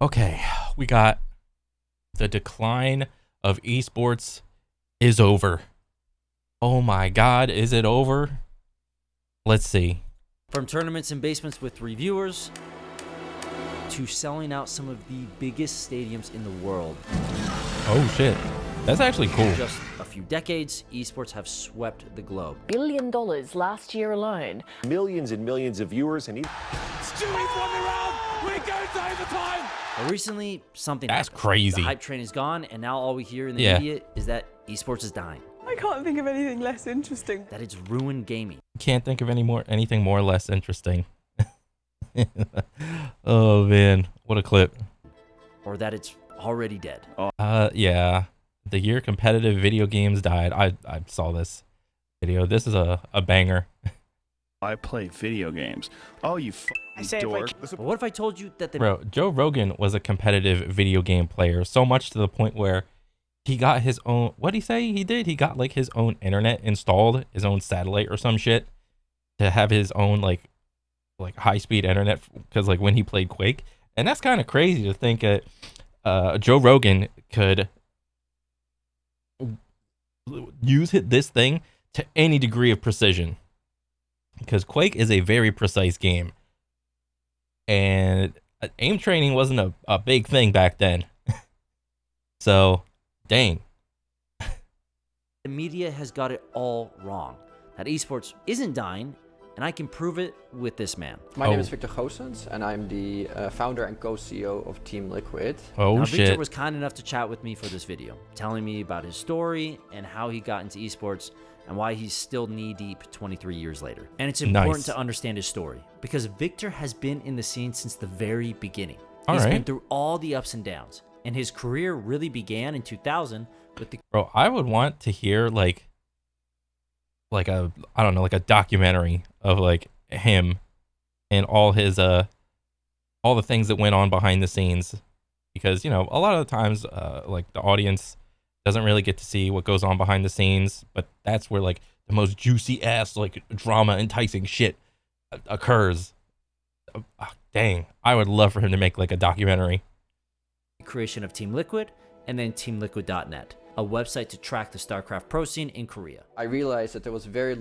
Okay, we got the decline of esports is over. Oh my God, is it over? Let's see. From tournaments and basements with reviewers to selling out some of the biggest stadiums in the world. Oh shit, that's actually cool. In just a few decades, esports have swept the globe. $1 billion last year alone. Millions and millions of viewers and Stewie's won the round. We go to overtime. But recently, something That's happened. crazy. The hype train is gone, and now all we hear in the Yeah. media is that esports is dying. I can't think of anything less interesting. That it's ruined gaming. Can't think of anything more or less interesting. Oh man, what a clip. Or that it's already dead. Yeah. The year competitive video games died. I saw this video. This is a banger. I play video games. Oh, you dork. But what if I told you that the Bro, Joe Rogan was a competitive video game player, so much to the point where he got his own, what'd he say he did? He got like his own internet installed, his own satellite or some shit, to have his own like high-speed internet, because like when he played Quake. And that's kind of crazy to think that Joe Rogan could use this thing to any degree of precision, because Quake is a very precise game, and aim training wasn't a big thing back then. So dang. The media has got it all wrong. That esports isn't dying, and I can prove it with this man. My name is Victor Goossens, and I'm the founder and co-CEO of Team Liquid. Oh Now, shit. Victor was kind enough to chat with me for this video, telling me about his story and how he got into esports and why he's still knee-deep 23 years later. And it's important Nice. to understand his story, because Victor has been in the scene since the very beginning. All He's right. been through all the ups and downs, and his career really began in 2000 with the Bro, I would want to hear like a, I don't know, like a documentary of like him and all his all the things that went on behind the scenes, because you know a lot of the times like the audience doesn't really get to see what goes on behind the scenes, but that's where like the most juicy ass like drama enticing shit occurs. Dang, I would love for him to make like a documentary. creation of Team Liquid and then teamliquid.net, a website to track the StarCraft pro scene in Korea. I realized that there were very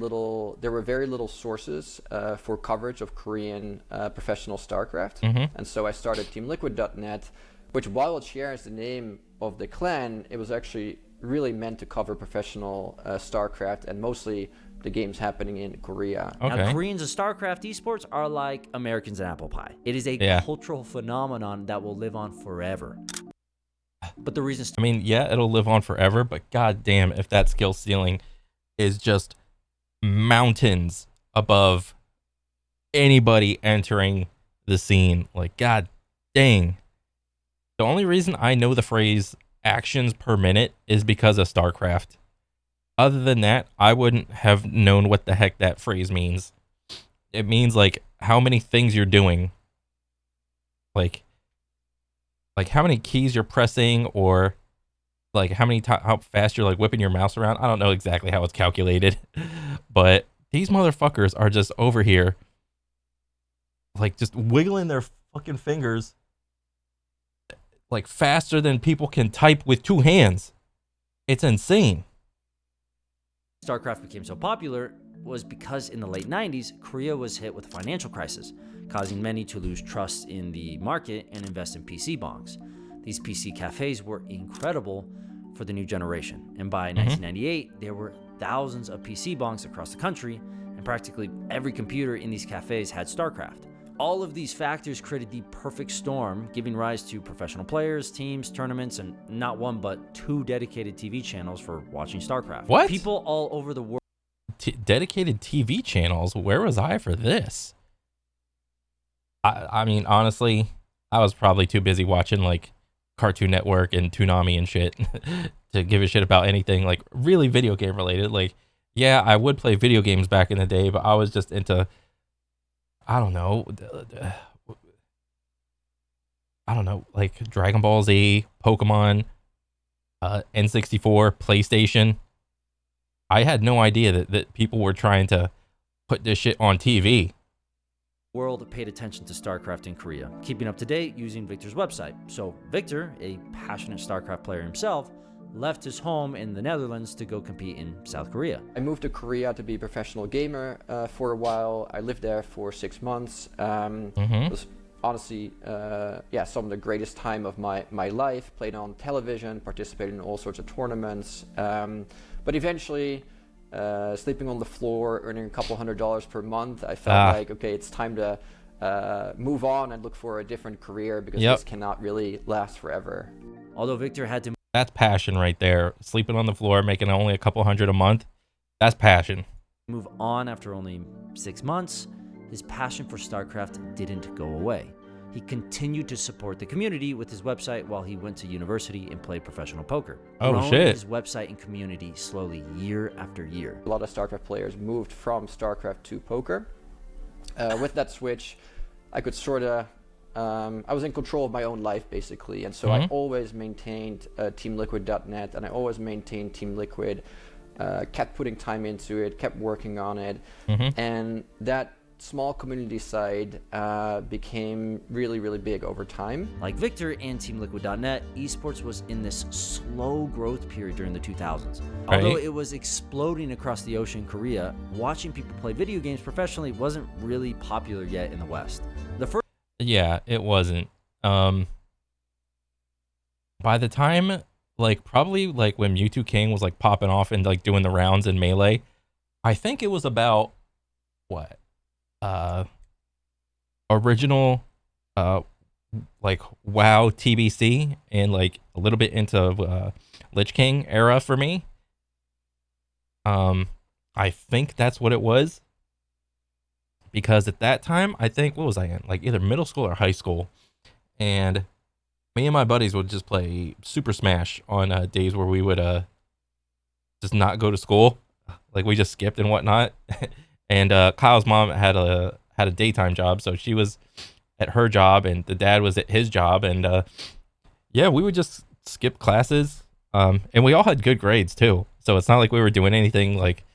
little sources for coverage of Korean professional StarCraft. And so I started teamliquid.net, which while it shares the name of the clan, it was actually really meant to cover professional StarCraft and mostly the games happening in Korea. Okay. Now, Koreans and StarCraft esports are like Americans and apple pie. It is a Yeah. cultural phenomenon that will live on forever. But the reason I mean, yeah, it'll live on forever, but god damn if that skill ceiling is just mountains above anybody entering the scene. Like, god dang. The only reason I know the phrase actions per minute is because of StarCraft. Other than that, I wouldn't have known what the heck that phrase means. It means like how many things you're doing. Like how many keys you're pressing, or like how fast you're like whipping your mouse around. I don't know exactly how it's calculated, but these motherfuckers are just over here like just wiggling their fucking fingers like faster than people can type with two hands. It's insane. StarCraft became so popular was because in the late 90s, Korea was hit with a financial crisis, causing many to lose trust in the market and invest in PC bongs. These PC cafes were incredible for the new generation, and by 1998, there were thousands of PC bongs across the country, and practically every computer in these cafes had StarCraft. All of these factors created the perfect storm, giving rise to professional players, teams, tournaments, and not one but two dedicated TV channels for watching StarCraft. What? People all over the world Dedicated TV channels. Where was I for this? I mean, honestly, I was probably too busy watching like Cartoon Network and Toonami and shit to give a shit about anything like really video game related. Like, yeah, I would play video games back in the day, but I was just into, I don't know, like Dragon Ball Z, Pokemon, N64, PlayStation. I had no idea that people were trying to put this shit on TV. world paid attention to StarCraft in Korea, keeping up to date using Victor's website. So Victor, a passionate StarCraft player himself, left his home in the Netherlands to go compete in South Korea. I moved to Korea to be a professional gamer for a while. I lived there for 6 months. It was honestly, some of the greatest time of my life. Played on television, participated in all sorts of tournaments. But eventually, sleeping on the floor, earning a couple $100 per month, I felt like, okay, it's time to move on and look for a different career because this cannot really last forever. Although Victor had to That's passion right there. Sleeping on the floor, making only a couple $100 a month. That's passion. move on after only 6 months, his passion for StarCraft didn't go away. He continued to support the community with his website while he went to university and played professional poker. Oh, Growing shit. his website and community slowly year after year. A lot of StarCraft players moved from StarCraft to poker. With that switch, I could sort of, I was in control of my own life basically, and so I always maintained TeamLiquid.net, and I always maintained Team Liquid, kept putting time into it, kept working on it, and that small community side became really, really big over time. Like Victor and TeamLiquid.net, esports was in this slow growth period during the 2000s. Although it was exploding across the ocean in Korea, watching people play video games professionally wasn't really popular yet in the West. The first Yeah, it wasn't. By the time, like, probably like when Mewtwo King was like popping off and like doing the rounds in Melee, I think it was about what? Original like WoW TBC and like a little bit into Lich King era for me. I think that's what it was. Because at that time, I think, what was I in? Like either middle school or high school. And me and my buddies would just play Super Smash on days where we would just not go to school. Like we just skipped and whatnot. And Kyle's mom had a daytime job, so she was at her job and the dad was at his job. And yeah, we would just skip classes. And we all had good grades too. So it's not like we were doing anything like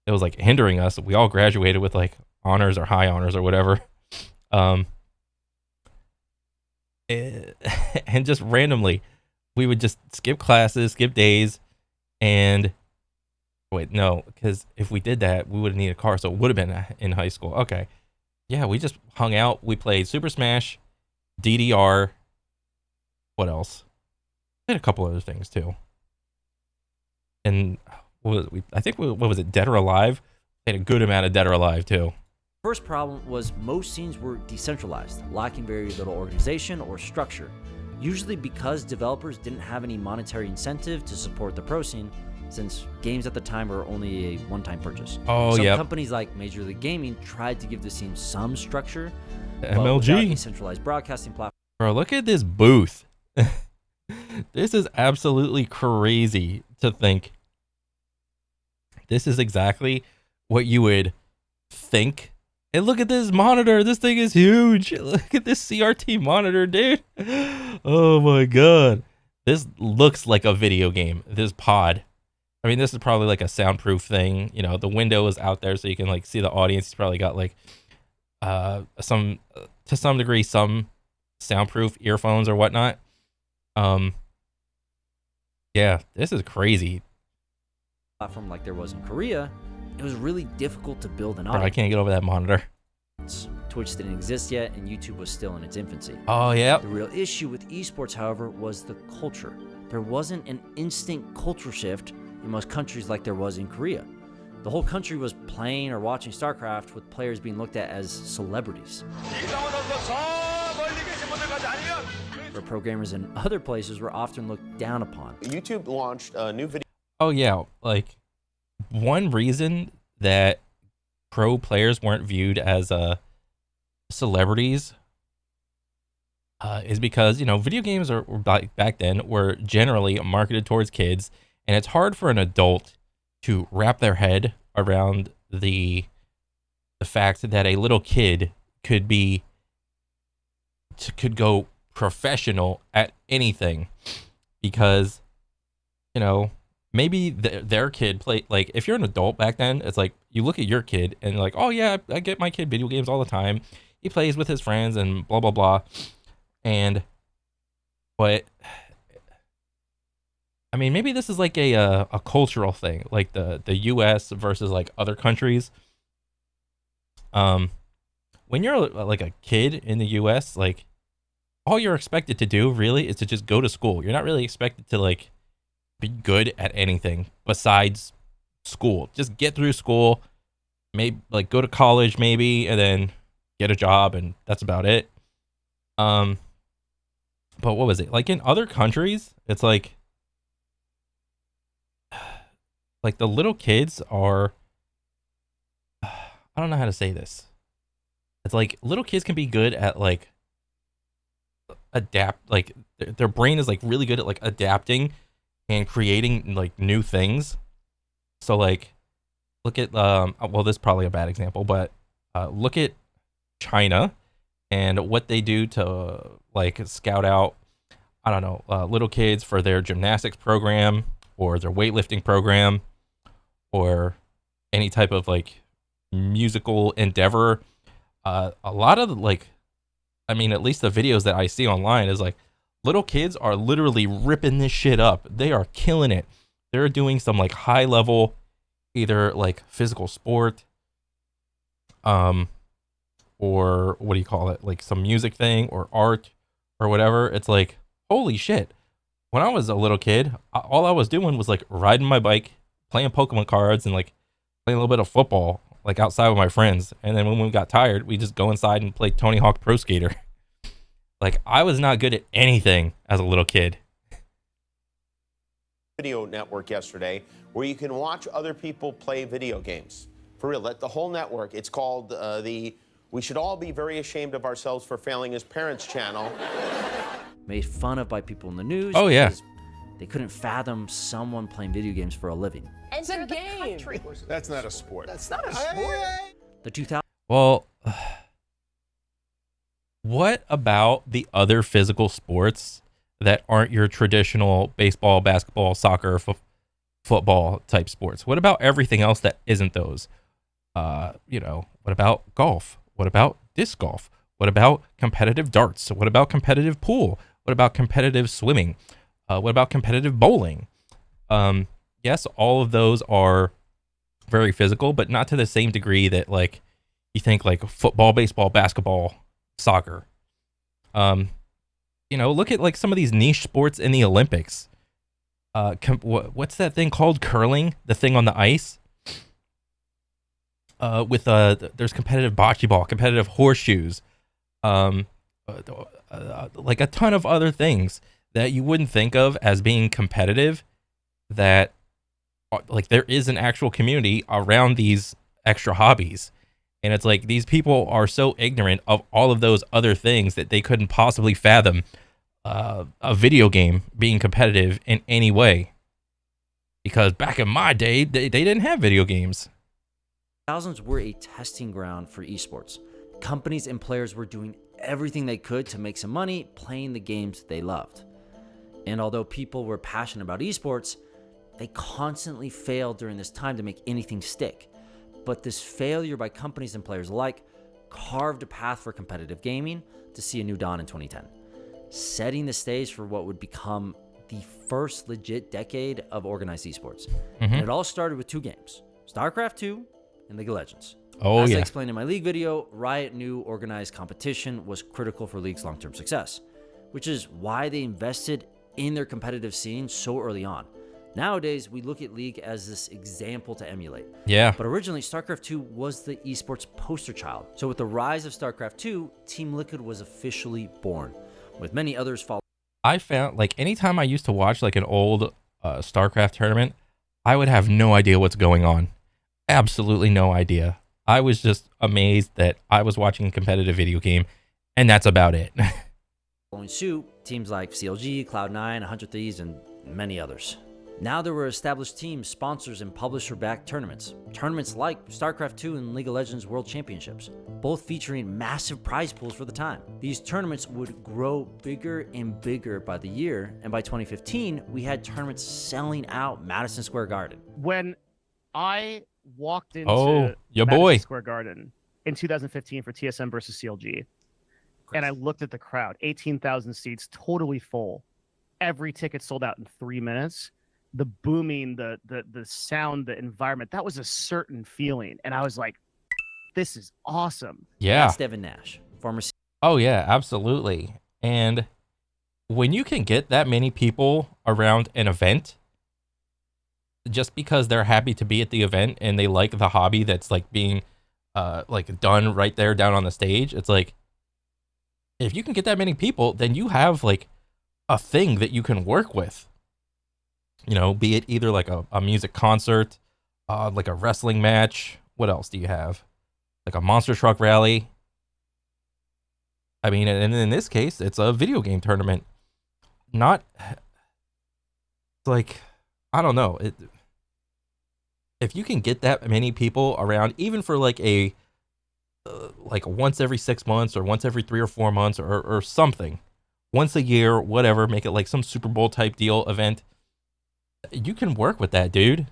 it was like hindering us. We all graduated with like honors or high honors or whatever. And just randomly, we would just skip classes, skip days, and wait, no, because if we did that, we would have needed a car, so it would have been in high school. Okay. Yeah, we just hung out. We played Super Smash, DDR. What else? We had a couple other things too. And what was it, Dead or Alive? We had a good amount of Dead or Alive too. First problem was most scenes were decentralized, lacking very little organization or structure, usually because developers didn't have any monetary incentive to support the pro scene, since games at the time were only a one-time purchase. Oh, Some yep. companies like Major League Gaming tried to give the scene some structure, but MLG. without a centralized broadcasting platform. Bro, look at this booth. This is absolutely crazy to think. This is exactly what you would think. And look at this monitor. This thing is huge. Look at this CRT monitor, dude. Oh my God. This looks like a video game. This pod. I mean, this is probably like a soundproof thing. You know, the window is out there so you can like see the audience. He's probably got like to some degree, some soundproof earphones or whatnot. Yeah, this is crazy. Platform like there was in Korea, it was really difficult to build an Bro, I audience. can't get over that monitor. Twitch didn't exist yet, and YouTube was still in its infancy. Oh, yeah. The real issue with esports, however, was the culture. There wasn't an instant culture shift in most countries like there was in Korea. The whole country was playing or watching StarCraft with players being looked at as celebrities. Where programmers in other places were often looked down upon. YouTube launched a new video. Oh, yeah. Like, one reason that pro players weren't viewed as celebrities is because, you know, video games were back then were generally marketed towards kids, and it's hard for an adult to wrap their head around the fact that a little kid could go professional at anything, because, you know, maybe their kid play, like, if you're an adult back then, it's like you look at your kid and like, oh yeah, I get my kid video games all the time. he plays with his friends and blah blah blah. But I mean, maybe this is like a cultural thing, like the U.S. versus like other countries. When you're like a kid in the U.S., like all you're expected to do really is to just go to school. You're not really expected to like be good at anything besides school. Just get through school, maybe like go to college maybe, and then get a job, and that's about it. But what was it? Like in other countries, it's like the little kids are, I don't know how to say this. It's like little kids can be good at like adapt, like their brain is like really good at like adapting and creating like new things. So like look at well, this is probably a bad example, but look at China and what they do to like scout out, I don't know, little kids for their gymnastics program or their weightlifting program or any type of like musical endeavor. A lot of like, I mean, at least the videos that I see online is like little kids are literally ripping this shit up. They are killing it. They're doing some like high level, either like physical sport, or what do you call it? Like some music thing or art or whatever. It's like, holy shit. When I was a little kid, all I was doing was like riding my bike, playing Pokemon cards, and like playing a little bit of football, like outside with my friends. And then when we got tired, we just go inside and play Tony Hawk Pro Skater. Like I was not good at anything as a little kid. Video network yesterday where you can watch other people play video games. For real, the whole network. It's called the We Should All Be Very Ashamed of Ourselves for Failing as Parents channel. Made fun of by people in the news. Oh, yeah. because They couldn't fathom someone playing video games for a living. It's a game. That's not a sport. That's not a sport. The 2000 Well, what about the other physical sports that aren't your traditional baseball, basketball, soccer, football type sports? What about everything else that isn't those? What about golf? What about disc golf? What about competitive darts? What about competitive pool? What about competitive swimming? What about competitive bowling? Yes, all of those are very physical, but not to the same degree that like you think like football, baseball, basketball, soccer. Look at like some of these niche sports in the Olympics. What's that thing called? Curling, the thing on the ice. There's competitive bocce ball, competitive horseshoes, like a ton of other things that you wouldn't think of as being competitive, that like there is an actual community around these extra hobbies. And it's like these people are so ignorant of all of those other things that they couldn't possibly fathom a video game being competitive in any way. Because back in my day, they didn't have video games. 2000s were a testing ground for esports. Companies and players were doing everything they could to make some money playing the games they loved. And although people were passionate about esports, they constantly failed during this time to make anything stick. But this failure by companies and players alike carved a path for competitive gaming to see a new dawn in 2010, setting the stage for what would become the first legit decade of organized esports. And it all started with two games, StarCraft 2 and League of Legends. As I explained in my League video, Riot knew organized competition was critical for League's long-term success, which is why they invested in their competitive scene so early on. Nowadays, we look at League as this example to emulate. Yeah. But originally, StarCraft 2 was the esports poster child. So with the rise of StarCraft 2, Team Liquid was officially born, with many others following. I found like anytime I used to watch like an old StarCraft tournament, I would have no idea what's going on. Absolutely no idea. I was just amazed that I was watching a competitive video game, and that's about it. Following suit, teams like CLG, Cloud9, 100 Thieves, and many others. Now there were established teams, sponsors, and publisher-backed tournaments. Tournaments like StarCraft 2 and League of Legends World Championships, both featuring massive prize pools for the time. These tournaments would grow bigger and bigger by the year, and by 2015, we had tournaments selling out Madison Square Garden. When I walked into your Madison boy Square Garden, in 2015 for TSM versus CLG. And I looked at the crowd, 18,000 seats, totally full. Every ticket sold out in 3 minutes. The booming, the sound, the environment, that was a certain feeling. And I was like, this is awesome. Yeah. That's Devin Nash, former. Oh yeah, absolutely. And when you can get that many people around an event just because they're happy to be at the event and they like the hobby that's like being like done right there down on the stage, it's like if you can get that many people, then you have like a thing that you can work with. You know, be it either like a music concert, like a wrestling match. What else do you have? Like a monster truck rally. I mean, and in this case, it's a video game tournament. Not like, I don't know. If you can get that many people around, even for like a like once every 6 months or once every 3 or 4 months or something, once a year, whatever, make it like some Super Bowl type deal event. You can work with that, dude.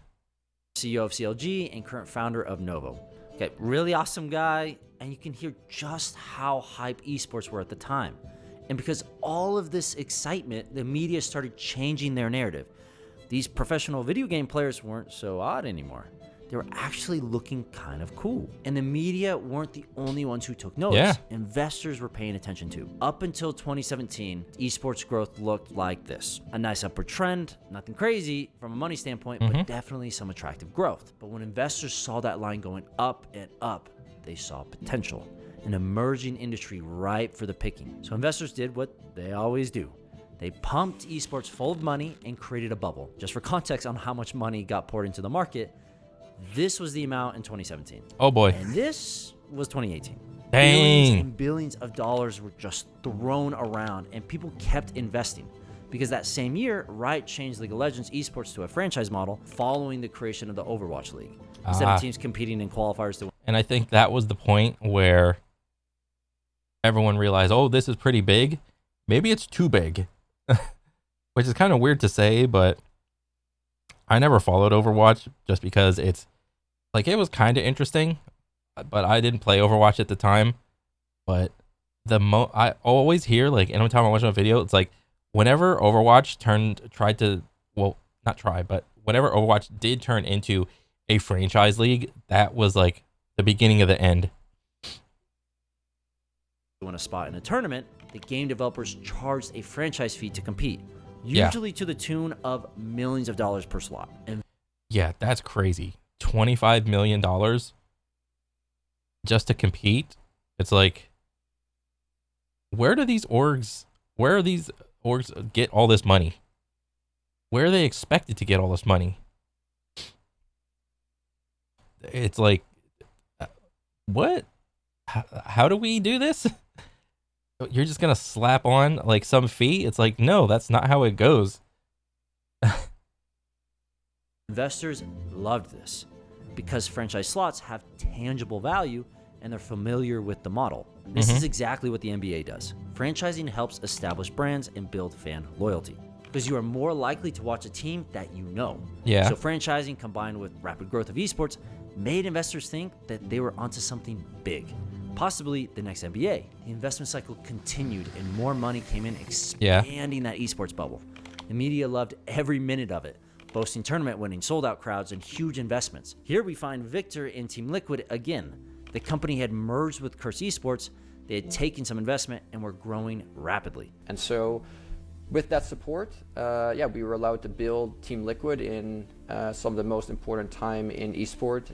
CEO of CLG and current founder of Novo. Okay, really awesome guy, and you can hear just how hype esports were at the time. And because all of this excitement, the media started changing their narrative. These professional video game players weren't so odd anymore. They were actually looking kind of cool. And the media weren't the only ones who took notice. Yeah. Investors were paying attention too. Up until 2017, esports growth looked like this. A nice upward trend, nothing crazy from a money standpoint, but definitely some attractive growth. But when investors saw that line going up and up, they saw potential. An emerging industry ripe for the picking. So investors did what they always do. They pumped esports full of money and created a bubble. Just for context on how much money got poured into the market, this was the amount in 2017. Oh boy. And this was 2018. Dang. Billions and billions of dollars were just thrown around, and people kept investing. Because that same year, Riot changed League of Legends esports to a franchise model following the creation of the Overwatch League. Instead of teams competing in qualifiers to win. And I think that was the point where everyone realized, oh, this is pretty big. Maybe it's too big. Which is kind of weird to say, but I never followed Overwatch just because it's like it was kind of interesting, but I didn't play Overwatch at the time. But I always hear, like, anytime I watch a video, it's like whenever Overwatch whenever Overwatch did turn into a franchise league, that was like the beginning of the end. Win a spot in a tournament, the game developers charged a franchise fee to compete, usually to the tune of millions of dollars per slot. And yeah, that's crazy. $25 million just to compete. It's like, where are these orgs get all this money? Where are they expected to get all this money? It's like, what? How do we do this? You're just going to slap on like some fee? It's like, no, that's not how it goes. investors loved this because franchise slots have tangible value and they're familiar with the model. This is exactly what the NBA does. Franchising helps establish brands and build fan loyalty because you are more likely to watch a team that you know. Yeah. So franchising combined with rapid growth of esports made investors think that they were onto something big, possibly the next NBA. The investment cycle continued and more money came in, expanding that esports bubble. The media loved every minute of it, boasting tournament winning, sold out crowds, and huge investments. Here we find Victor in Team Liquid again. The company had merged with Curse Esports, they had taken some investment and were growing rapidly. And so with that support, we were allowed to build Team Liquid in some of the most important time in esport,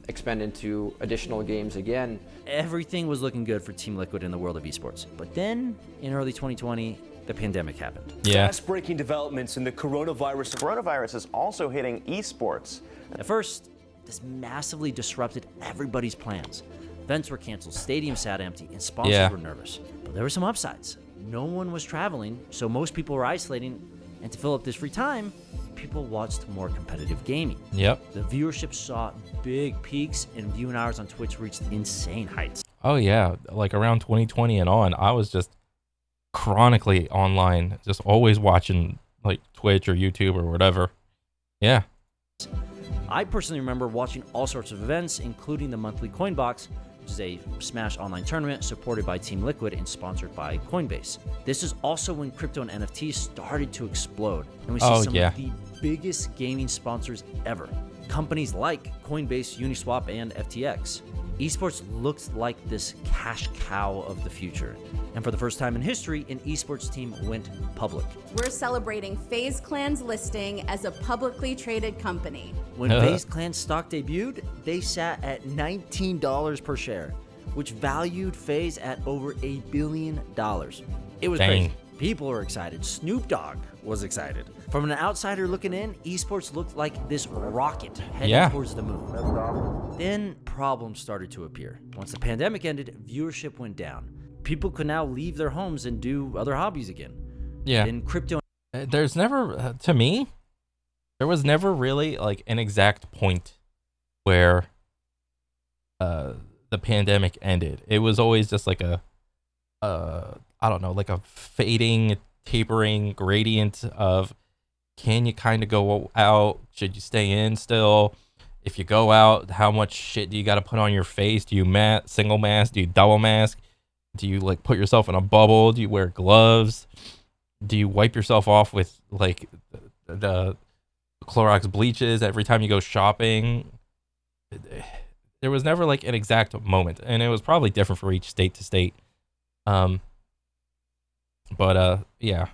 expand into additional games again. Everything was looking good for Team Liquid in the world of esports. But then, in early 2020, the pandemic happened. Yeah. Fast-breaking developments in the coronavirus. Coronavirus is also hitting esports. At first, this massively disrupted everybody's plans. Events were canceled, stadiums sat empty, and sponsors were nervous. But there were some upsides. No one was traveling, so most people were isolating, and to fill up this free time, people watched more competitive gaming. Yep. The viewership saw big peaks, and viewing hours on Twitch reached insane heights. Oh yeah, like around 2020 and on, I was just chronically online, just always watching like Twitch or YouTube or whatever. Yeah. I personally remember watching all sorts of events, including the monthly coin box, which is a Smash online tournament supported by Team Liquid and sponsored by Coinbase. This is also when crypto and NFTs started to explode, and we see some of the biggest gaming sponsors ever. Companies like Coinbase, Uniswap, and FTX. Esports looked like this cash cow of the future. And for the first time in history, an esports team went public. We're celebrating FaZe Clan's listing as a publicly traded company. When FaZe Clan's stock debuted, they sat at $19 per share, which valued FaZe at over $1 billion. It was crazy. People were excited. Snoop Dogg was excited. From an outsider looking in, esports looked like this rocket heading towards the moon. Then problems started to appear. Once the pandemic ended, viewership went down. People could now leave their homes and do other hobbies again. Yeah. In crypto, there's never, to me, there was never really like an exact point where the pandemic ended. It was always just like a I don't know, like a fading, tapering gradient of, can you kind of go out? Should you stay in still? If you go out, how much shit do you got to put on your face? Do you single mask? Do you double mask? Do you like put yourself in a bubble? Do you wear gloves? Do you wipe yourself off with like the Clorox bleaches every time you go shopping? There was never like an exact moment, and it was probably different for each state to state. Yeah.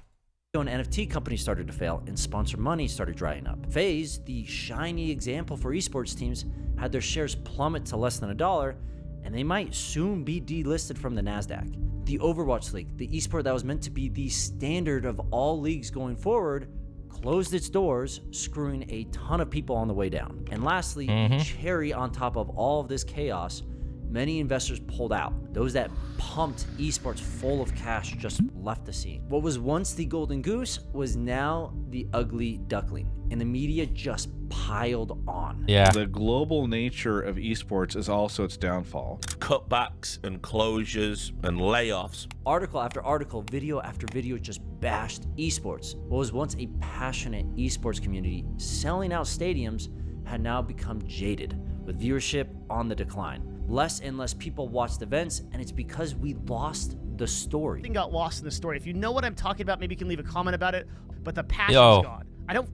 And NFT companies started to fail, and sponsor money started drying up. FaZe, the shiny example for esports teams, had their shares plummet to less than $1, and they might soon be delisted from the NASDAQ. The Overwatch League, the esport that was meant to be the standard of all leagues going forward, closed its doors, screwing a ton of people on the way down. And lastly, cherry on top of all of this chaos, many investors pulled out. Those that pumped esports full of cash just left the scene. What was once the golden goose was now the ugly duckling, and the media just piled on. Yeah. The global nature of esports is also its downfall. Cutbacks and closures and layoffs. Article after article, video after video just bashed esports. What was once a passionate esports community selling out stadiums had now become jaded, with viewership on the decline. Less and less people watched events, and it's because we lost the story. Everything got lost in the story. If you know what I'm talking about, maybe you can leave a comment about it, but the passion's gone. I don't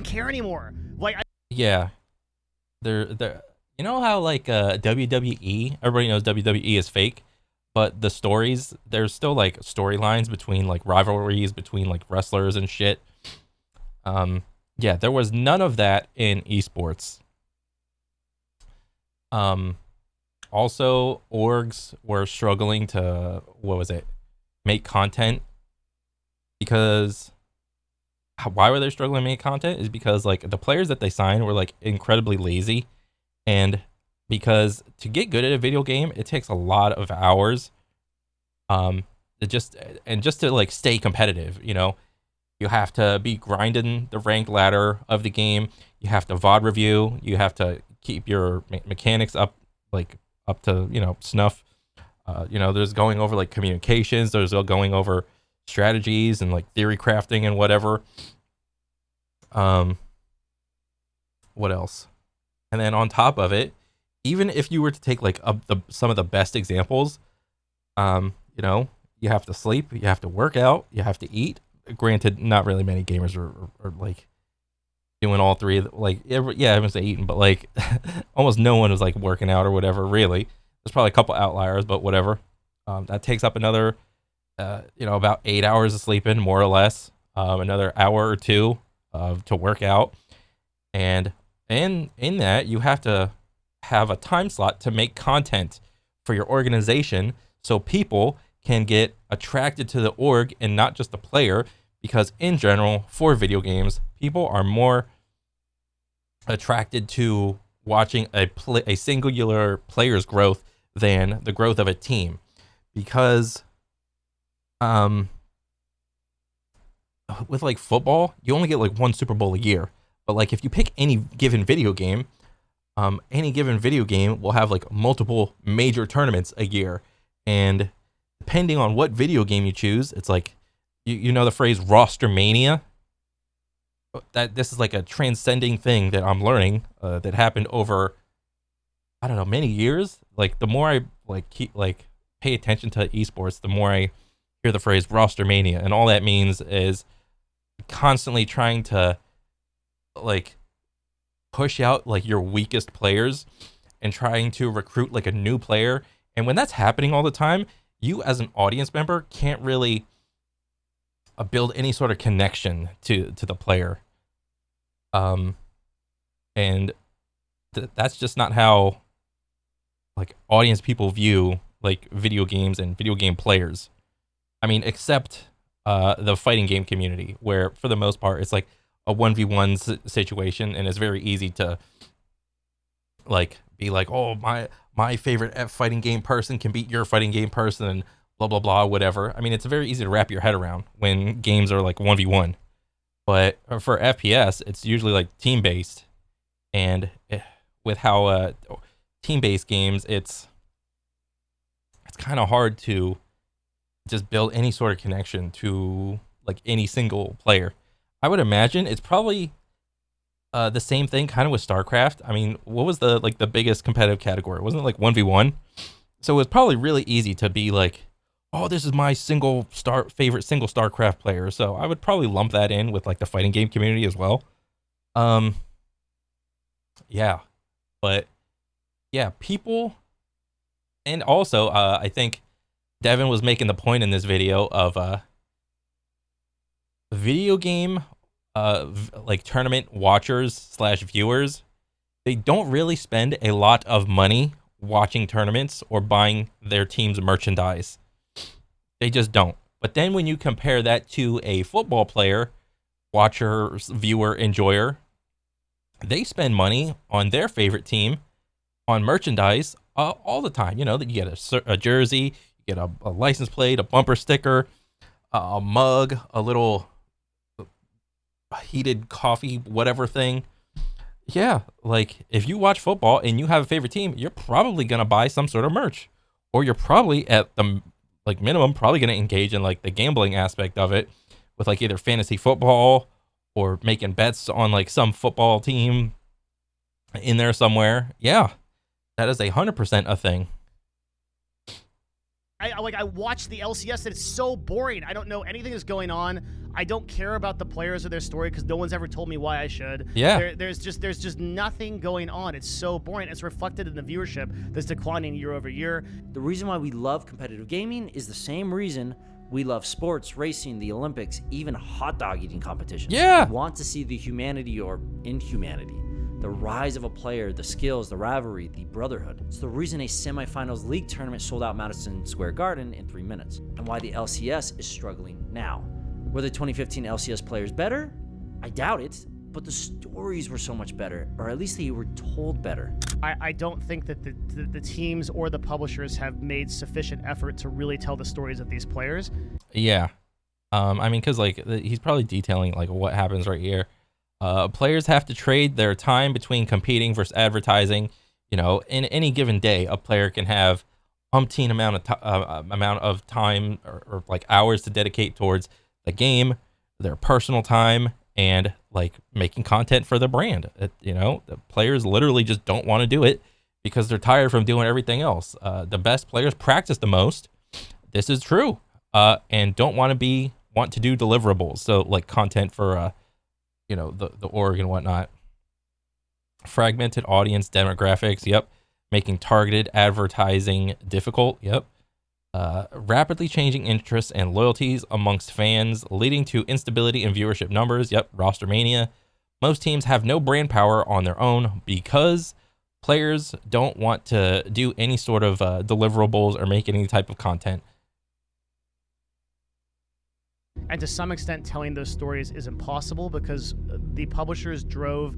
care anymore. Like, yeah. They're you know how like WWE, everybody knows WWE is fake, but the stories, there's still like storylines between like rivalries between like wrestlers and shit. Yeah, there was none of that in esports. Also, orgs were struggling to, make content, because why were they struggling to make content is because like the players that they signed were like incredibly lazy, and because to get good at a video game, it takes a lot of hours, just to like stay competitive, you know, you have to be grinding the rank ladder of the game, you have to VOD review, you have to keep your mechanics up to, you know, snuff. You know, there's going over like communications, there's going over strategies and like theory crafting and whatever. What else? And then on top of it, even if you were to take like some of the best examples, you know, you have to sleep, you have to work out, you have to eat. Granted, not really many gamers are like doing all three. Like, I haven't say eating, but like almost no one was like working out or whatever. Really, there's probably a couple outliers, but whatever. That takes up another, you know, about 8 hours of sleeping, more or less. Another hour or two to work out, and in that you have to have a time slot to make content for your organization, so people can get attracted to the org and not just the player. Because in general, for video games, people are more attracted to watching a singular player's growth than the growth of a team. Because with like football, you only get like one Super Bowl a year. But like if you pick any given video game will have like multiple major tournaments a year. And depending on what video game you choose, it's like, you know the phrase roster mania? That this is like a transcending thing that I'm learning that happened over, I don't know, many years. like the more I pay attention to esports, the more I hear the phrase roster mania, and all that means is constantly trying to like push out like your weakest players and trying to recruit like a new player. And when that's happening all the time, you as an audience member can't really build any sort of connection to the player. And that's just not how like audience people view like video games and video game players. I mean, except the fighting game community, where for the most part it's like a 1v1 situation, and it's very easy to like be like, oh, my favorite fighting game person can beat your fighting game person, and blah blah blah, whatever. I mean, it's very easy to wrap your head around when games are like 1v1. But for FPS, it's usually like team based, and with how team based games, it's kind of hard to just build any sort of connection to like any single player. I would imagine it's probably the same thing kind of with StarCraft. I mean, what was the biggest competitive category? Wasn't it like 1v1? So it was probably really easy to be like, oh, this is my favorite single StarCraft player. So I would probably lump that in with like the fighting game community as well. Yeah, but yeah, people, and also I think Devin was making the point in this video of video game like tournament watchers / viewers. They don't really spend a lot of money watching tournaments or buying their team's merchandise. They just don't. But then when you compare that to a football player, watcher, viewer, enjoyer, they spend money on their favorite team, on merchandise all the time. You know, that you get a jersey, you get a license plate, a bumper sticker, a mug, a little heated coffee, whatever thing. Yeah, like if you watch football and you have a favorite team, you're probably going to buy some sort of merch, or you're probably at the like minimum probably going to engage in like the gambling aspect of it with like either fantasy football or making bets on like some football team in there somewhere. Yeah, that is 100% a thing. I watch the LCS and it's so boring. I don't know anything that's going on. I don't care about the players or their story because no one's ever told me why I should. Yeah. There's just nothing going on. It's so boring. It's reflected in the viewership that's declining year over year. The reason why we love competitive gaming is the same reason we love sports, racing, the Olympics, even hot dog eating competitions. Yeah. We want to see the humanity or inhumanity, the rise of a player, the skills, the rivalry, the brotherhood. It's the reason a semifinals league tournament sold out Madison Square Garden in 3 minutes, and why the LCS is struggling now. Were the 2015 LCS players better? I doubt it, but the stories were so much better, or at least they were told better. I don't think that the teams or the publishers have made sufficient effort to really tell the stories of these players. Yeah. I mean, because like he's probably detailing like what happens right here. Players have to trade their time between competing versus advertising. You know, in any given day, a player can have umpteen amount of time or like hours to dedicate towards the game, their personal time, and like making content for the brand. You know, the players literally just don't want to do it because they're tired from doing everything else. The best players practice the most. This is true, and don't want to do deliverables. So like content for you know, the org and whatnot. Fragmented audience demographics. Yep. Making targeted advertising difficult. Yep. Rapidly changing interests and loyalties amongst fans, leading to instability in viewership numbers. Yep. Roster mania. Most teams have no brand power on their own because players don't want to do any sort of deliverables or make any type of content. And to some extent, telling those stories is impossible because the publishers drove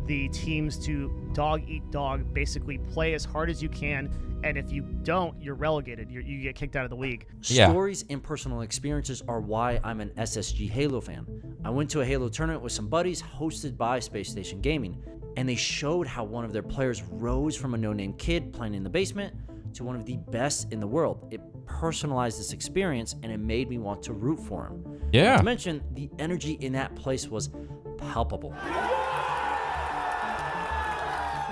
the teams to dog eat dog, basically play as hard as you can, and if you don't, you're relegated. You get kicked out of the league. Yeah. Stories and personal experiences are why I'm an SSG Halo fan. I went to a Halo tournament with some buddies hosted by Space Station Gaming, and they showed how one of their players rose from a no-name kid playing in the basement to one of the best in the world. It personalized this experience and it made me want to root for him. Yeah. Not to mention, the energy in that place was palpable.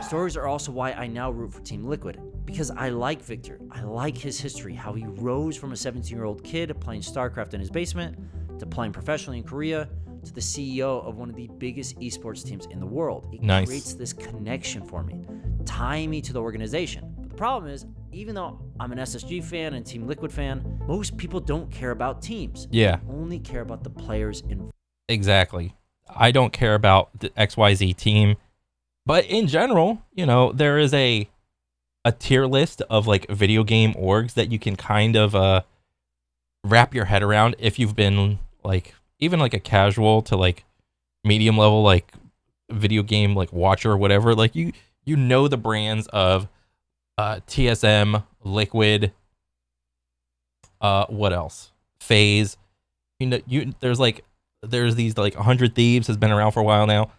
Stories are also why I now root for Team Liquid. because I like Victor. I like his history, how he rose from a 17-year-old kid playing StarCraft in his basement to playing professionally in Korea to the CEO of one of the biggest esports teams in the world. It Nice. creates this connection for me, tying me to the organization. But the problem is, even though I'm an SSG fan and Team Liquid fan, most people don't care about teams. Yeah. They only care about the players involved. Exactly. I don't care about the XYZ team. But in general, you know, there is a tier list of like video game orgs that you can kind of wrap your head around if you've been like even like a casual to like medium level like video game like watcher or whatever. Like you know the brands of TSM, Liquid, what else? FaZe. You know, there's these like 100 Thieves has been around for a while now.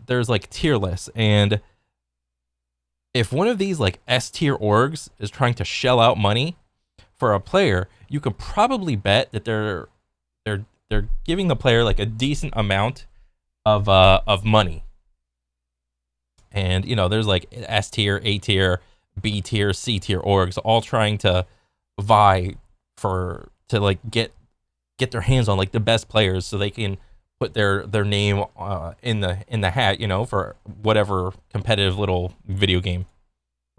There's like tier lists, and if one of these like S tier orgs is trying to shell out money for a player, you could probably bet that they're giving the player like a decent amount of money. And you know, there's like S tier, A tier, B tier, C tier orgs all trying to vie to like get their hands on like the best players so they can put their name in the hat, you know, for whatever competitive little video game.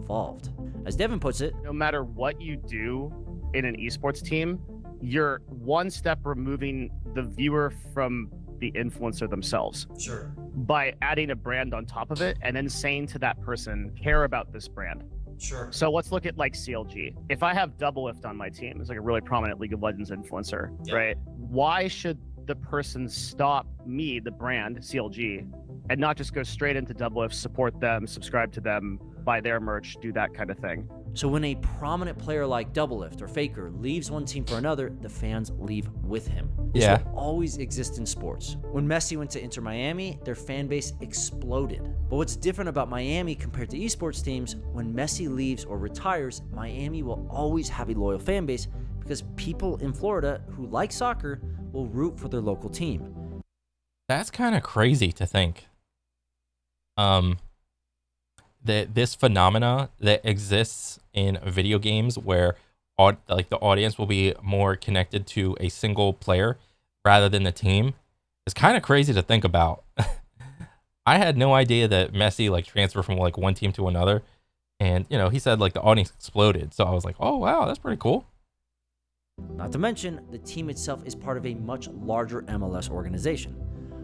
Involved. As Devin puts it, no matter what you do in an esports team, you're one step removing the viewer from the influencer themselves. Sure. By adding a brand on top of it and then saying to that person, care about this brand. Sure. So let's look at like CLG. If I have Doublelift on my team, it's like a really prominent League of Legends influencer, right? Why should the person stop me, the brand, CLG, and not just go straight into Doublelift, support them, subscribe to them, buy their merch, do that kind of thing? So when a prominent player like Doublelift or Faker leaves one team for another, the fans leave with him. This Yeah. will always exist in sports. When Messi went to Inter Miami, their fan base exploded. But what's different about Miami compared to esports teams, when Messi leaves or retires, Miami will always have a loyal fan base because people in Florida who like soccer will root for their local team. That's kind of crazy to think. That this phenomena that exists in video games where like the audience will be more connected to a single player rather than the team is kind of crazy to think about. I had no idea that Messi like transferred from like one team to another, and you know, he said like the audience exploded. So I was like, oh wow, that's pretty cool. Not to mention, the team itself is part of a much larger MLS organization.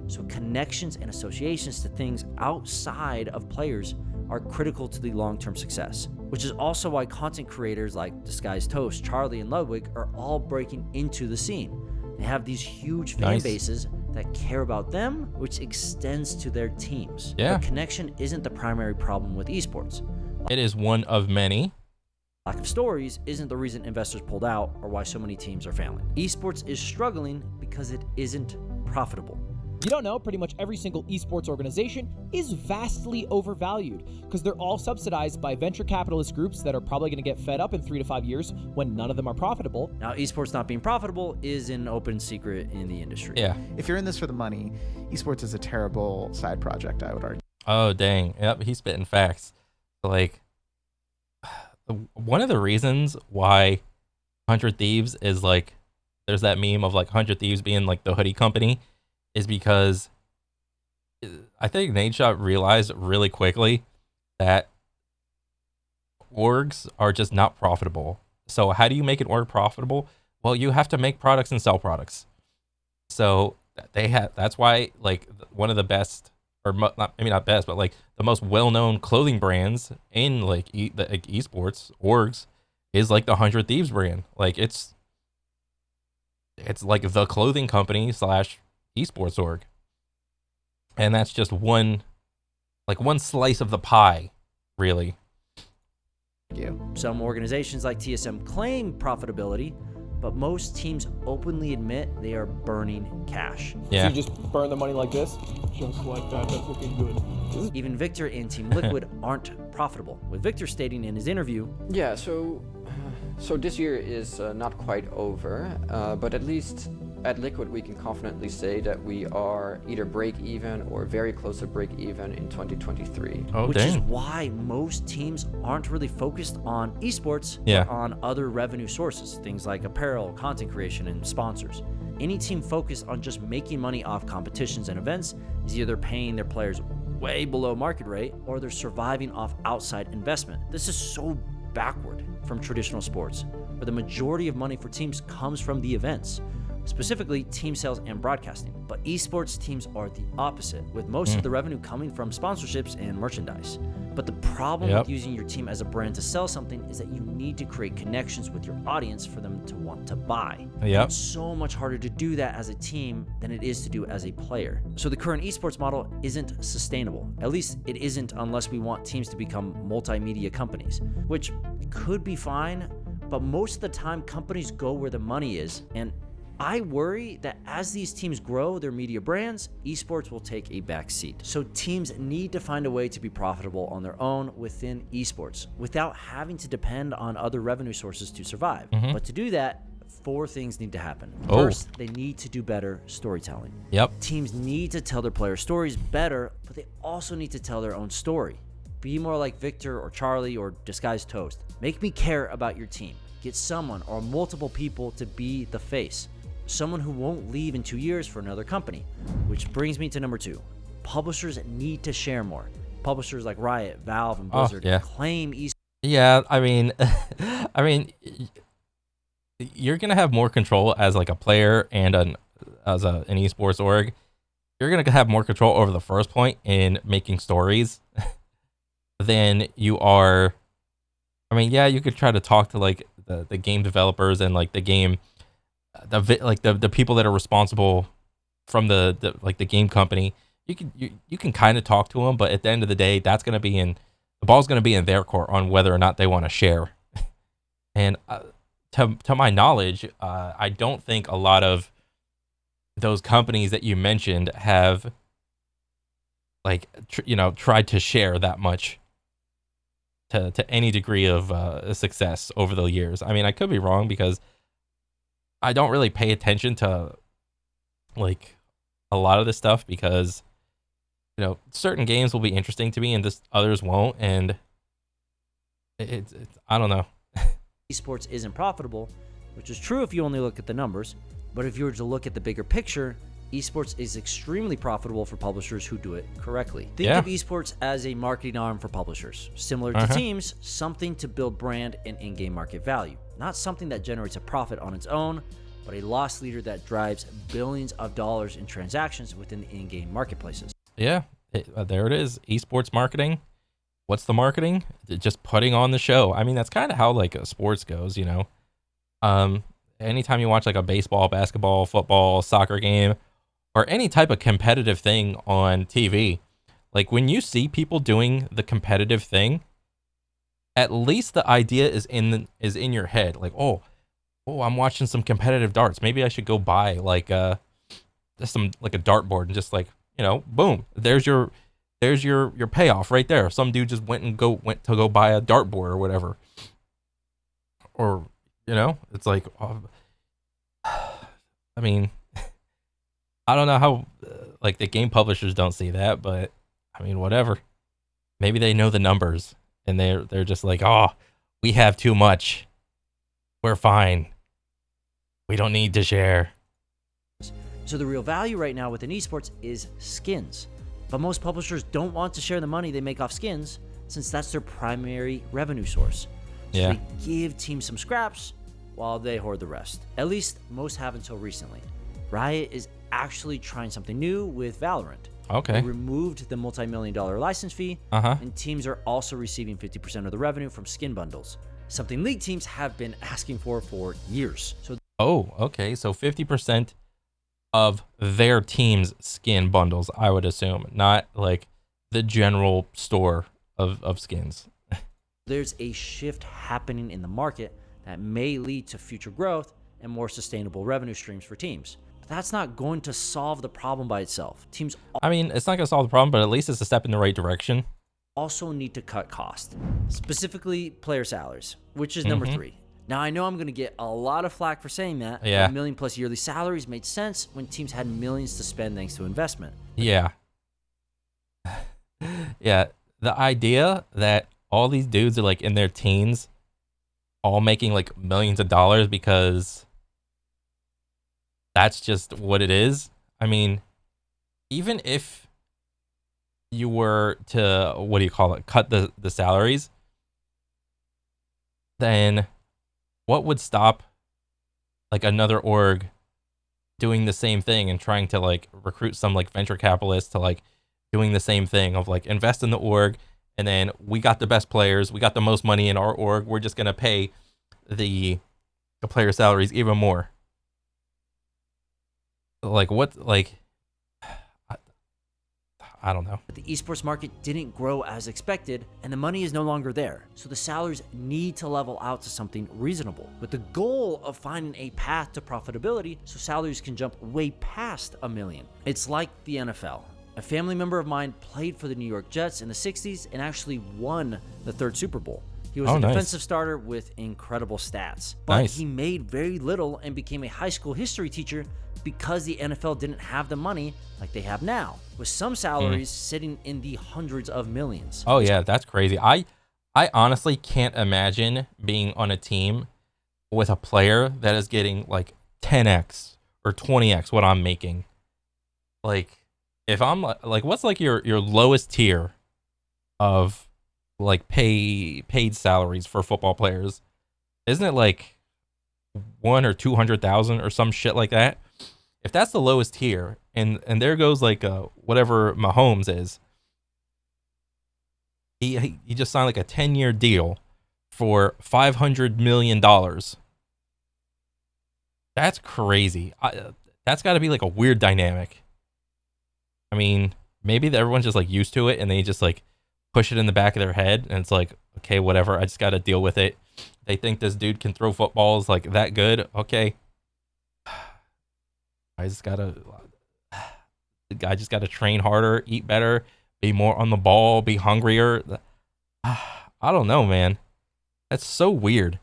So connections and associations to things outside of players are critical to the long-term success, which is also why content creators like Disguised Toast, Charlie, and Ludwig are all breaking into the scene. They have these huge fan bases that care about them, which extends to their teams. Yeah. But connection isn't the primary problem with esports. It is one of many. Lack of stories isn't the reason investors pulled out or why so many teams are failing. Esports is struggling because it isn't profitable. You don't know, pretty much every single esports organization is vastly overvalued because they're all subsidized by venture capitalist groups that are probably going to get fed up in 3 to 5 years when none of them are profitable. Now, esports not being profitable is an open secret in the industry. Yeah. If you're in this for the money, esports is a terrible side project, I would argue. Oh, dang. Yep, he's spitting facts. Like, one of the reasons why 100 Thieves is like, there's that meme of like 100 Thieves being like the hoodie company, is because I think Nadeshot realized really quickly that orgs are just not profitable. So how do you make an org profitable? Well, you have to make products and sell products. So that's why like one of the best, or maybe not best, but like the most well-known clothing brands in like esports orgs is like the 100 Thieves brand. Like it's like the clothing company / esports org, and that's just one slice of the pie, really. Some organizations like TSM claim profitability, but most teams openly admit they are burning cash. Yeah. So you just burn the money like this, just like that. That's looking good. Even Victor and Team Liquid aren't profitable, with Victor stating in his interview, Yeah, so this year is not quite over, but at least At Liquid, we can confidently say that we are either break even or very close to break even in 2023. Which is why most teams aren't really focused on esports, but on other revenue sources, things like apparel, content creation, and sponsors. Any team focused on just making money off competitions and events is either paying their players way below market rate or they're surviving off outside investment. This is so backward from traditional sports, where the majority of money for teams comes from the events, specifically team sales and broadcasting. But esports teams are the opposite, with most of the revenue coming from sponsorships and merchandise. But the problem with using your team as a brand to sell something is that you need to create connections with your audience for them to want to buy. It's so much harder to do that as a team than it is to do as a player. So the current esports model isn't sustainable. At least it isn't unless we want teams to become multimedia companies, which could be fine, but most of the time companies go where the money is, and I worry that as these teams grow their media brands, esports will take a back seat. So teams need to find a way to be profitable on their own within esports without having to depend on other revenue sources to survive. But to do that, 4 things need to happen. First, they need to do better storytelling. Teams need to tell their players' stories better, but they also need to tell their own story. Be more like Victor or Charlie or Disguised Toast. Make me care about your team. Get someone or multiple people to be the face. Someone who won't leave in 2 years for another company. Which brings me to number 2. Publishers need to share more. Publishers like Riot, Valve, and Blizzard claim esports. I mean, you're gonna have more control as like a player and an esports org. You're gonna have more control over the first point in making stories than you are. I mean, you could try to talk to like the game developers and like the game. The people that are responsible from the game company, you can kind of talk to them, but at the end of the day, the ball's gonna be in their court on whether or not they want to share. And to my knowledge, I don't think a lot of those companies that you mentioned have tried to share that much to any degree of success over the years. I mean, I could be wrong because I don't really pay attention to like a lot of this stuff because certain games will be interesting to me and just others won't, and it's I don't know. Esports isn't profitable, which is true if you only look at the numbers, but if you were to look at the bigger picture, esports is extremely profitable for publishers who do it correctly. Think of esports as a marketing arm for publishers, similar to teams, something to build brand and in-game market value. Not something that generates a profit on its own, but a loss leader that drives billions of dollars in transactions within the in-game marketplaces. There it is. Esports marketing. What's the marketing? Just putting on the show. I mean, that's kind of how like sports goes, anytime you watch like a baseball, basketball, football, soccer game, or any type of competitive thing on TV, like when you see people doing the competitive thing, at least the idea is in your head. Like, oh, I'm watching some competitive darts. Maybe I should go buy like just some like a dartboard and just like boom, there's your payoff right there. Some dude just went to go buy a dartboard or whatever. Or it's like, I mean, I don't know how like the game publishers don't see that, but I mean, whatever. Maybe they know the numbers and they're just like, oh, we have too much. We're fine. We don't need to share. So the real value right now within esports is skins. But most publishers don't want to share the money they make off skins since that's their primary revenue source. So they give teams some scraps while they hoard the rest. At least most have until recently. Riot is actually trying something new with Valorant. They removed the multi-million-dollar license fee, and teams are also receiving 50% of the revenue from skin bundles, something League teams have been asking for years. So so 50% of their team's skin bundles, I would assume, not like the general store of skins. There's a shift happening in the market that may lead to future growth and more sustainable revenue streams for teams. But that's not going to solve the problem by itself. Teams I mean, it's not going to solve the problem, but at least it's a step in the right direction. Also need to cut costs, specifically player salaries, which is number 3. Now, I know I'm going to get a lot of flack for saying that. Yeah. $1 million plus yearly salaries made sense when teams had millions to spend thanks to investment. Yeah. Yeah. The idea that all these dudes are like in their teens, all making like millions of dollars because that's just what it is. I mean, even if you were to, what do you call it, cut the salaries, then what would stop like another org doing the same thing and trying to like recruit some like venture capitalists to like doing the same thing of like invest in the org, and then we got the best players, we got the most money in our org, we're just gonna pay the player salaries even more. Like what, like I don't know. But the esports market didn't grow as expected, and the money is no longer there. So the salaries need to level out to something reasonable, with the goal of finding a path to profitability so salaries can jump way past $1 million. It's like the NFL. A family member of mine played for the New York Jets in the 60s and actually won the 3rd Super Bowl. He was a defensive starter with incredible stats, but he made very little and became a high school history teacher because the NFL didn't have the money like they have now, with some salaries sitting in the hundreds of millions. Oh yeah, that's crazy. I honestly can't imagine being on a team with a player that is getting like 10x or 20x what I'm making. Like, if I'm like, what's like your lowest tier of like paid salaries for football players? Isn't it like 1 or 200,000 or some shit like that? If that's the lowest tier, and there goes like whatever Mahomes is, he just signed like a 10-year deal for $500 million. That's crazy. That's got to be like a weird dynamic. I mean, maybe everyone's just like used to it and they just like push it in the back of their head and it's like, okay, whatever, I just got to deal with it. They think this dude can throw footballs like that good. Okay. I just gotta train harder, eat better, be more on the ball, be hungrier. I don't know, man. That's so weird.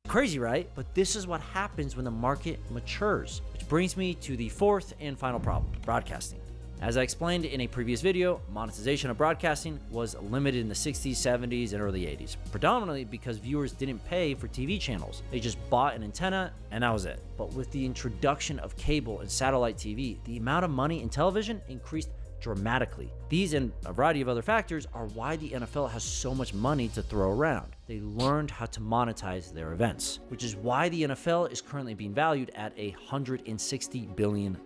Crazy, right? But this is what happens when the market matures. Which brings me to the 4th and final problem, broadcasting. As I explained in a previous video, monetization of broadcasting was limited in the 60s, 70s, and early 80s, predominantly because viewers didn't pay for TV channels. They just bought an antenna, and that was it. But with the introduction of cable and satellite TV, the amount of money in television increased dramatically. These and a variety of other factors are why the NFL has so much money to throw around. They learned how to monetize their events, which is why the NFL is currently being valued at $160 billion.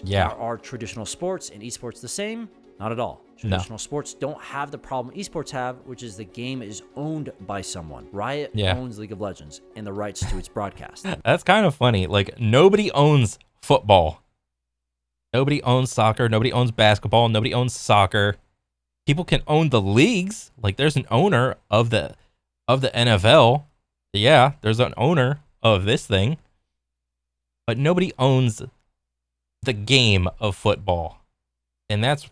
Yeah. Are traditional sports and esports the same? Not at all. Traditional sports don't have the problem esports have, which is the game is owned by someone. Riot owns League of Legends and the rights to its broadcast. That's kind of funny. Like, nobody owns football. Nobody owns soccer. Nobody owns basketball. Nobody owns soccer. People can own the leagues. Like, there's an owner of the NFL. Yeah, there's an owner of this thing. But nobody owns the game of football. And that's,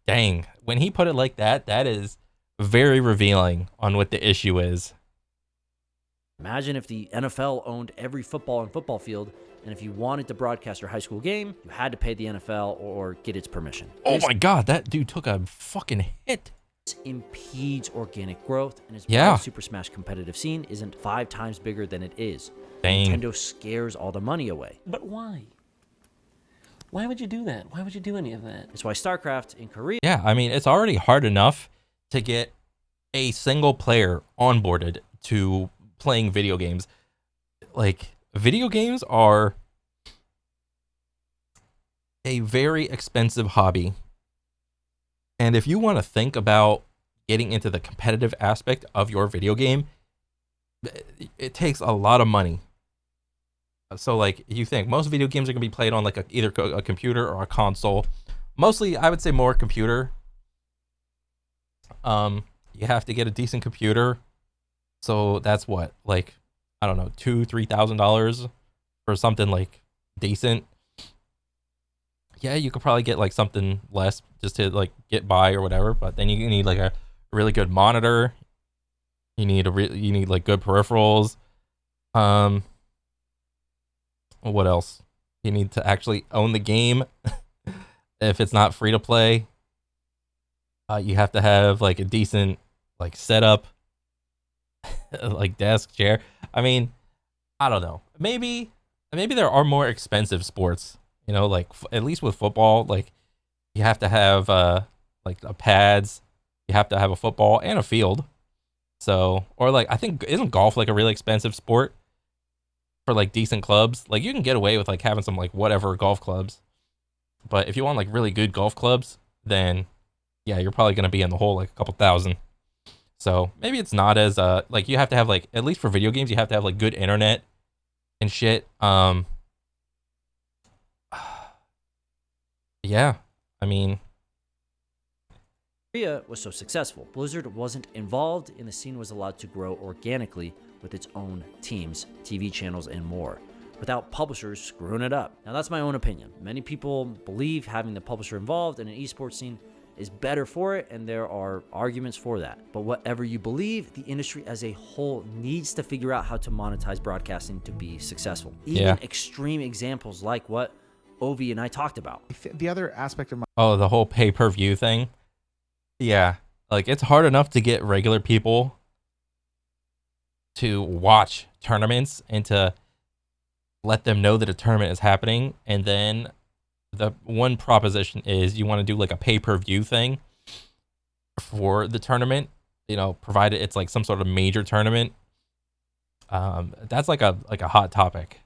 dang. When he put it like that, that is very revealing on what the issue is. Imagine if the NFL owned every football and football field, and if you wanted to broadcast your high school game, you had to pay the NFL or get its permission. Oh my God, that dude took a fucking hit. This impedes organic growth, and is why the Super Smash competitive scene isn't 5 times bigger than it is. Dang. Nintendo scares all the money away. But why? Why would you do that? Why would you do any of that? That's why StarCraft in Korea... Yeah, I mean, it's already hard enough to get a single player onboarded to playing video games. Like, video games are a very expensive hobby. And if you want to think about getting into the competitive aspect of your video game, it takes a lot of money. So, like, you think most video games are going to be played on like either a computer or a console. Mostly, I would say more computer. You have to get a decent computer. So that's what, like, I don't know, $2,000-$3,000 for something like decent. Yeah, you could probably get like something less just to like get by or whatever. But then you need like a really good monitor. You need you need like good peripherals. What else? You need to actually own the game. If it's not free to play, you have to have like a decent like setup, like desk, chair. I mean, I don't know. Maybe there are more expensive sports. You know, like at least with football, like you have to have like the pads. You have to have a football and a field. So, or like I think isn't golf like a really expensive sport for like decent clubs? Like you can get away with like having some like whatever golf clubs. But if you want like really good golf clubs, then yeah, you're probably gonna be in the hole like a couple thousand. So maybe it's not as like you have to have like at least for video games you have to have like good internet and shit. Yeah, I mean, Korea was so successful. Blizzard wasn't involved, and the scene was allowed to grow organically with its own teams, TV channels, and more, without publishers screwing it up. Now, that's my own opinion. Many people believe having the publisher involved in an esports scene is better for it, and there are arguments for that. But whatever you believe, the industry as a whole needs to figure out how to monetize broadcasting to be successful. Even extreme examples like what Ovi and I talked about. The other aspect of my the whole pay-per-view thing. Yeah, like it's hard enough to get regular people to watch tournaments and to let them know that a tournament is happening, and then the one proposition is you want to do like a pay-per-view thing for the tournament, you know, provided it's like some sort of major tournament. That's like a hot topic.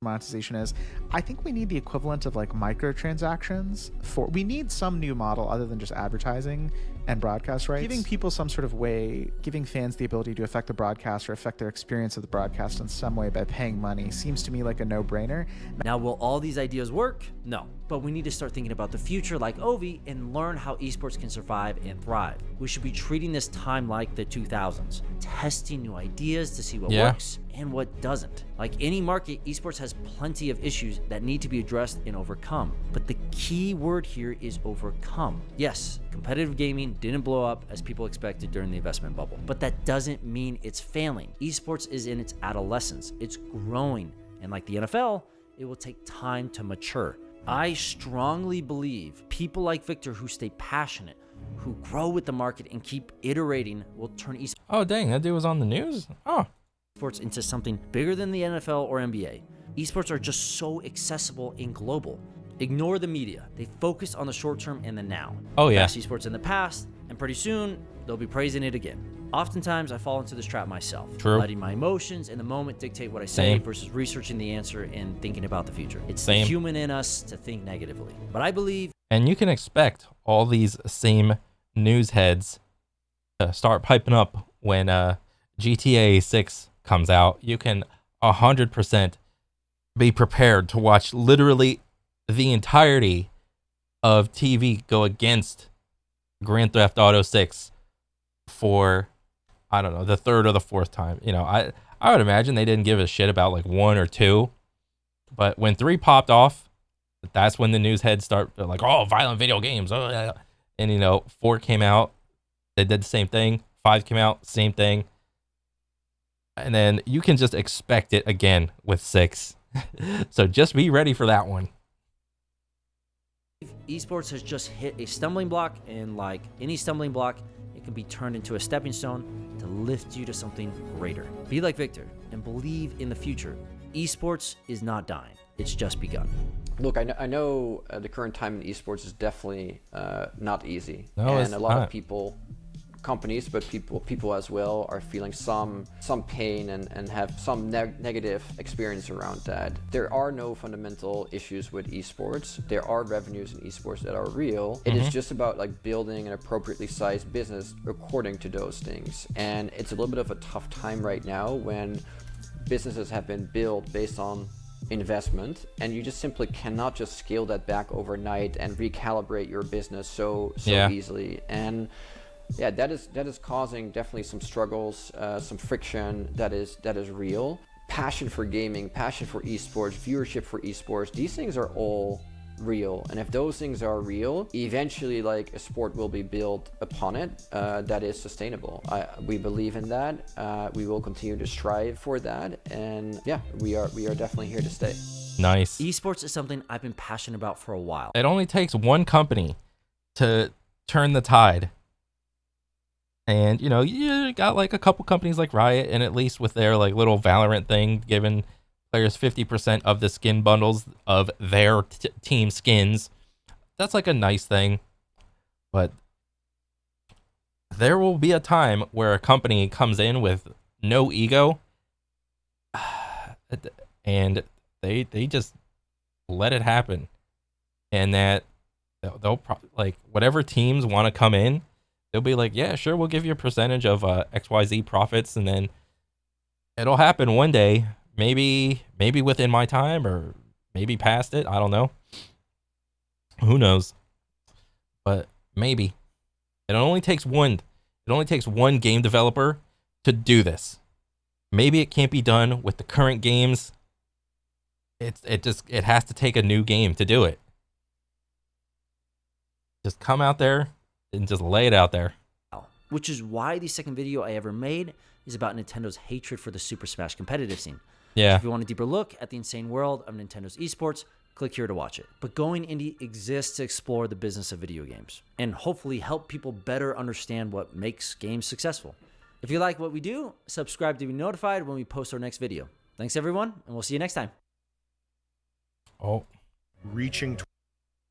Monetization is, I think we need the equivalent of like microtransactions. We need some new model other than just advertising and broadcast rights, giving people some sort of way, giving fans the ability to affect the broadcast or affect their experience of the broadcast in some way by paying money seems to me like a no-brainer. Now, will all these ideas work? No, but we need to start thinking about the future like Ovi and learn how esports can survive and thrive. We should be treating this time like the 2000s, testing new ideas to see what works and what doesn't. Like any market, esports has plenty of issues that need to be addressed and overcome. But the key word here is overcome. Yes, competitive gaming didn't blow up as people expected during the investment bubble, but that doesn't mean it's failing. Esports is in its adolescence. It's growing. And like the NFL, it will take time to mature. I strongly believe people like Victor who stay passionate, who grow with the market and keep iterating will turn esports. Oh, dang, that dude was on the news? Oh. Esports into something bigger than the NFL or NBA. Esports are just so accessible and global. Ignore the media. They focus on the short term and the now. Oh, yeah. Best esports in the past, and pretty soon, they'll be praising it again. Oftentimes, I fall into this trap myself. True. Letting my emotions in the moment dictate what I say Same. versus researching the answer and thinking about the future. It's Same. the human in us to think negatively. But I believe... And you can expect all these same news heads to start piping up when GTA 6 comes out. You can 100% be prepared to watch literally the entirety of TV go against Grand Theft Auto 6 for, I don't know, the third or the fourth time. You know, I would imagine they didn't give a shit about like 1 or 2, but when 3 popped off, that's when the news heads start like, oh, violent video games. Oh, yeah. And, you know, 4 came out, they did the same thing. 5 came out, same thing. And then you can just expect it again with 6. So just be ready for that one. Esports has just hit a stumbling block, and like any stumbling block, it can be turned into a stepping stone to lift you to something greater. Be like Victor and believe in the future. Esports is not dying. It's just begun. Look, I know the current time in esports is definitely not easy. No, and it's a lot not. of people, companies, but people as well are feeling some pain and have some negative experience around that. There are no fundamental issues with esports. There are revenues in esports that are real. It is just about like building an appropriately sized business according to those things. And it's a little bit of a tough time right now when businesses have been built based on investment, and you just simply cannot just scale that back overnight and recalibrate your business so easily. And yeah, that is causing definitely some struggles, some friction that is real. Passion for gaming, passion for esports, viewership for esports, these things are all real. And if those things are real, eventually like a sport will be built upon it that is sustainable. We believe in that. We will continue to strive for that. And yeah, we are definitely here to stay. Nice. Esports is something I've been passionate about for a while. It only takes one company to turn the tide. And, you know, you got like a couple companies like Riot, and at least with their like little Valorant thing, giving players 50% of the skin bundles of their team skins. That's like a nice thing. But there will be a time where a company comes in with no ego and they just let it happen. And that they'll like whatever teams want to come in, they'll be like, yeah, sure, we'll give you a percentage of XYZ profits, and then it'll happen one day, maybe within my time or maybe past it. I don't know. Who knows? But maybe. It only takes one game developer to do this. Maybe it can't be done with the current games. It has to take a new game to do it. Just come out there and just lay it out there. Which is why the second video I ever made is about Nintendo's hatred for the Super Smash competitive scene. Yeah. If you want a deeper look at the insane world of Nintendo's esports, click here to watch it. But Going Indie exists to explore the business of video games and hopefully help people better understand what makes games successful. If you like what we do, subscribe to be notified when we post our next video. Thanks everyone, and we'll see you next time. Oh. Reaching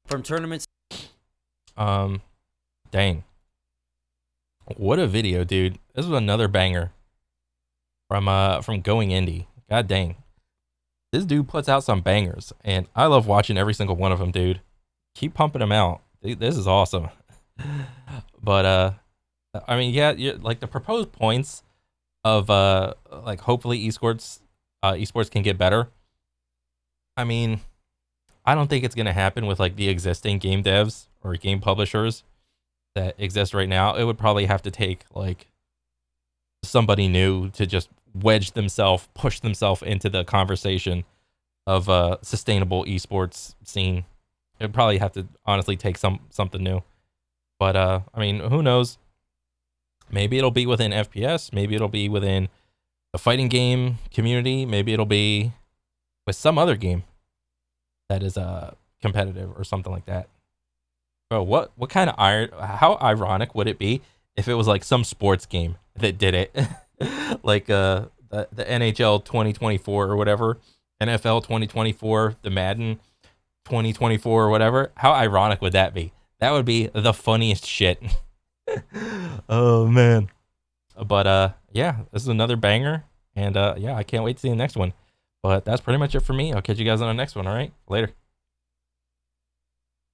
from tournaments. Dang. What a video, dude. This was another banger from Going Indie. God dang. This dude puts out some bangers, and I love watching every single one of them, dude. Keep pumping them out. This is awesome. But I mean, yeah, like the proposed points of like hopefully esports can get better. I mean, I don't think it's gonna happen with like the existing game devs or game publishers that exist right now. It would probably have to take like somebody new to just push themselves into the conversation of a sustainable esports scene. It would probably have to honestly take something new. But I mean, who knows? Maybe it'll be within FPS, maybe it'll be within the fighting game community, maybe it'll be with some other game that is competitive or something like that. Bro, what kind of how ironic would it be if it was like some sports game that did it? Like the NHL 2024 or whatever, NFL 2024, the Madden 2024 or whatever. How ironic would that be? That would be the funniest shit. Oh man. But yeah, this is another banger, and yeah, I can't wait to see the next one. But that's pretty much it for me. I'll catch you guys on the next one. All right, later.